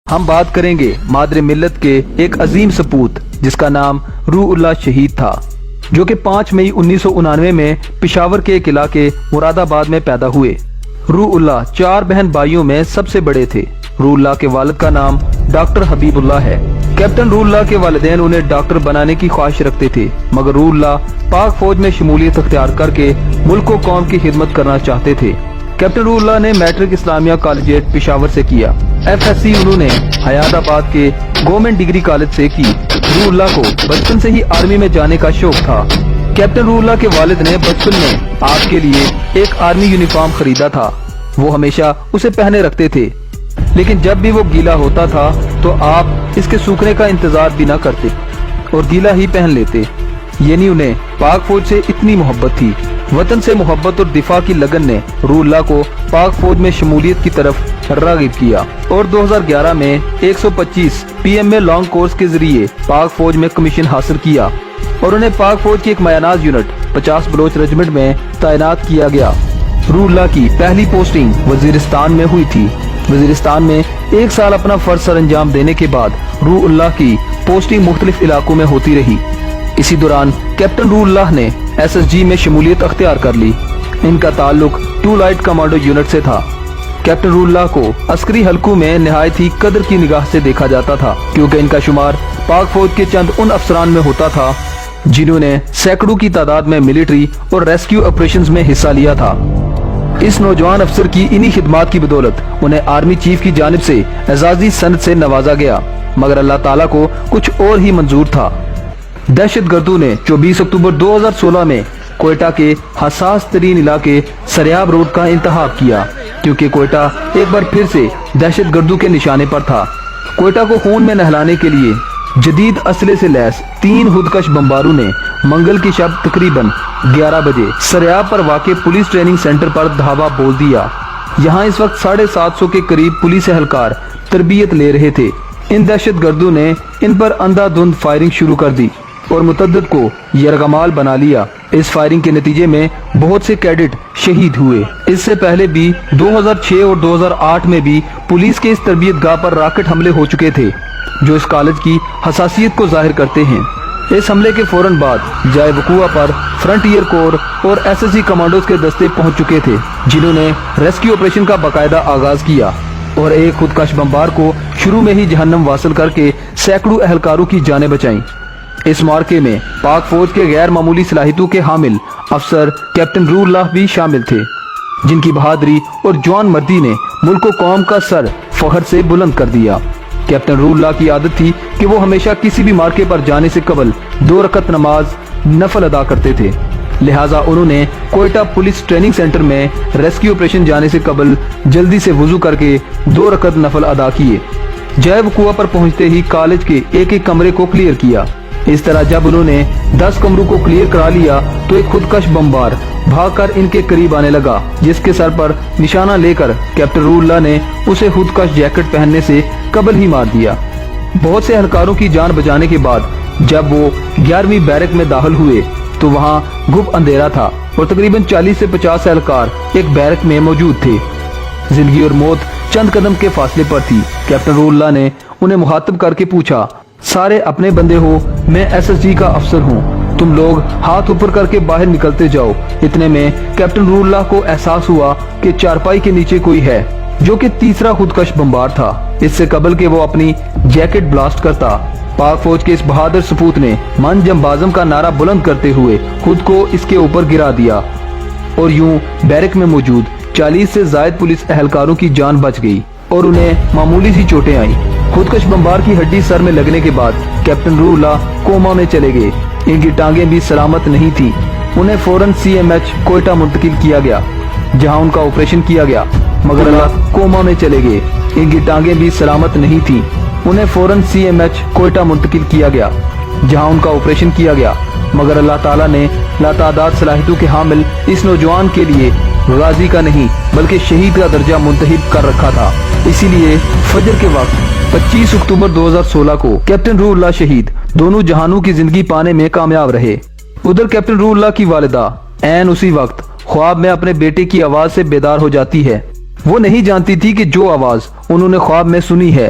ہم بات کریں گے مادر ملت کے ایک عظیم سپوت جس کا نام روح اللہ شہید تھا، جو کہ 5 مئی 1999 میں پشاور کے ایک علاقے مراد آباد میں پیدا ہوئے۔ روح اللہ 4 بہن بھائیوں میں سب سے بڑے تھے۔ روح اللہ کے والد کا نام ڈاکٹر حبیب اللہ ہے۔ کیپٹن روح اللہ کے والدین انہیں ڈاکٹر بنانے کی خواہش رکھتے تھے، مگر روح اللہ پاک فوج میں شمولیت اختیار کر کے ملک و قوم کی خدمت کرنا چاہتے تھے۔ کیپٹن روح اللہ نے میٹرک اسلامیہ کالجیٹ پشاور سے کیا۔ FSC انہوں نے حیات آباد کے گورنمنٹ ڈگری کالج سے کی۔ روح اللہ کو بچپن سے ہی آرمی میں جانے کا شوق تھا۔ کیپٹن روح اللہ کے والد نے بچپن میں آپ کے لیے ایک آرمی یونیفارم خریدا تھا۔ وہ ہمیشہ اسے پہنے رکھتے تھے، لیکن جب بھی وہ گیلا ہوتا تھا تو آپ اس کے سوکھنے کا انتظار بھی نہ کرتے اور گیلا ہی پہن لیتے۔ یعنی انہیں پاک فوج سے اتنی محبت تھی۔ وطن سے محبت اور دفاع کی لگن نے روح اللہ کو پاک فوج میں شمولیت کی طرف راغب کیا اور 2011 میں 125 PMA لانگ کورس کے ذریعے پاک فوج میں کمیشن حاصل کیا اور انہیں پاک فوج کی ایک مایاناز یونٹ 50 بلوچ رجمنٹ میں تعینات کیا گیا۔ روح اللہ کی پہلی پوسٹنگ وزیرستان میں ہوئی تھی۔ وزیرستان میں 1 سال اپنا فرض سر انجام دینے کے بعد روح اللہ کی پوسٹنگ مختلف علاقوں میں ہوتی رہی۔ اسی دوران کیپٹن روح اللہ نے SSG میں شمولیت اختیار کر لی۔ ان کا تعلق 2 لائٹ کمانڈو یونٹ سے تھا۔ کیپٹن روح اللہ کو عسکری حلقوں میں نہایت ہی قدر کی نگاہ سے دیکھا جاتا تھا، کیونکہ ان کا شمار پاک فوج کے چند ان افسران میں ہوتا تھا جنہوں نے سینکڑوں کی تعداد میں ملٹری اور ریسکیو آپریشنز میں حصہ لیا تھا۔ اس نوجوان افسر کی انہی خدمات کی بدولت انہیں آرمی چیف کی جانب سے اعزازی سند سے نوازا گیا، مگر اللہ تعالیٰ کو کچھ اور ہی منظور تھا۔ دہشت گردوں نے 24 اکتوبر 2016 میں کوئٹہ کے حساس ترین علاقے سریاب روڈ کا انتخاب کیا، کیونکہ کوئٹہ ایک بار پھر سے دہشت گردوں کے نشانے پر تھا۔ کوئٹہ کو خون میں نہلانے کے لیے جدید اسلحے سے لیس 3 خودکش بمباروں نے منگل کی شب تقریباً 11 بجے سریاب پر واقع پولیس ٹریننگ سینٹر پر دھاوا بول دیا۔ یہاں اس وقت 750 کے قریب پولیس اہلکار تربیت لے رہے تھے۔ ان دہشت گردوں نے ان پر اندھا دھند فائرنگ شروع کر دی اور متعدد کو یرغمال بنا لیا۔ اس فائرنگ کے نتیجے میں بہت سے کیڈٹ شہید ہوئے۔ اس سے پہلے بھی 2006 اور 2008 میں بھی پولیس کے اس تربیت گاہ پر راکٹ حملے ہو چکے تھے، جو اس کالج کی حساسیت کو ظاہر کرتے ہیں۔ اس حملے کے فوراً بعد جائے وقوع پر فرنٹیئر کور اور SSG کمانڈوز کے دستے پہنچ چکے تھے، جنہوں نے ریسکیو آپریشن کا باقاعدہ آغاز کیا اور ایک خودکش بمبار کو شروع میں ہی جہنم واصل کر کے سینکڑوں اہلکاروں کی جانیں بچائیں۔ اس معرکے میں پاک فوج کے غیر معمولی صلاحیتوں کے حامل افسر کیپٹن روح اللہ بھی شامل تھے، جن کی بہادری اور جوان مردی نے ملک و قوم کا سر فخر سے بلند کر دیا۔ کیپٹن روح اللہ کی عادت تھی کہ وہ ہمیشہ کسی بھی معرکے پر جانے سے قبل 2 رکعت نماز نفل ادا کرتے تھے، لہٰذا انہوں نے کوئٹہ پولیس ٹریننگ سینٹر میں ریسکیو آپریشن جانے سے قبل جلدی سے وضو کر کے 2 رکعت نفل ادا کیے۔ جائے وقوع پر پہنچتے ہی کالج کے ایک کمرے کو کلیئر کیا۔ اس طرح جب انہوں نے 10 کمروں کو کلیئر کرا لیا تو ایک خودکش بمبار بھاگ کر ان کے قریب آنے لگا، جس کے سر پر نشانہ لے کر کیپٹن روح اللہ نے اسے خودکش جیکٹ پہننے سے قبل ہی مار دیا۔ بہت سے اہلکاروں کی جان بچانے کے بعد جب وہ 11ویں بیرک میں داخل ہوئے تو وہاں گپ اندھیرا تھا اور تقریباً 40 سے 50 اہلکار ایک بیرک میں موجود تھے۔ زندگی اور موت چند قدم کے فاصلے پر تھی۔ کیپٹن روح اللہ نے انہیں مخاطب کر کے پوچھا، سارے اپنے بندے ہو، میں SSG کا افسر ہوں، تم لوگ ہاتھ اوپر کر کے باہر نکلتے جاؤ۔ اتنے میں کیپٹن روح اللہ کو احساس ہوا کہ چارپائی کے نیچے کوئی ہے، جو کہ تیسرا خودکش بمبار تھا۔ اس سے قبل کہ وہ اپنی جیکٹ بلاسٹ کرتا، پاک فوج کے اس بہادر سپوت نے من جم بازم کا نعرہ بلند کرتے ہوئے خود کو اس کے اوپر گرا دیا اور یوں بیرک میں موجود 40 سے زائد پولیس اہلکاروں کی جان بچ گئی اور انہیں معمولی سی چوٹیں آئیں۔ خودکش بمبار کی ہڈی سر میں لگنے کے بعد کیپٹن روح اللہ کوما میں چلے گئے۔ ان کی ٹانگیں بھی سلامت نہیں تھیں۔ انہیں فوراً CMH کوئٹہ منتقل کیا گیا، جہاں ان کا آپریشن کیا گیا، مگر اللہ کوما میں چلے گئے۔ ان کی ٹانگیں بھی سلامت نہیں تھیں۔ انہیں فوراً CMH کوئٹہ منتقل کیا گیا، جہاں ان کا آپریشن کیا گیا، مگر اللہ تعالیٰ نے لاتعداد صلاحیتوں کے حامل اس نوجوان کے لیے غازی کا نہیں بلکہ شہید کا درجہ منتخب کر رکھا تھا۔ اسی لیے فجر کے وقت 25 اکتوبر 2016 کو کیپٹن روح اللہ شہید دونوں جہانوں کی زندگی پانے میں کامیاب رہے۔ ادھر کیپٹن روح اللہ کی والدہ عین اسی وقت خواب میں اپنے بیٹے کی آواز سے بیدار ہو جاتی ہے۔ وہ نہیں جانتی تھی کہ جو آواز انہوں نے خواب میں سنی ہے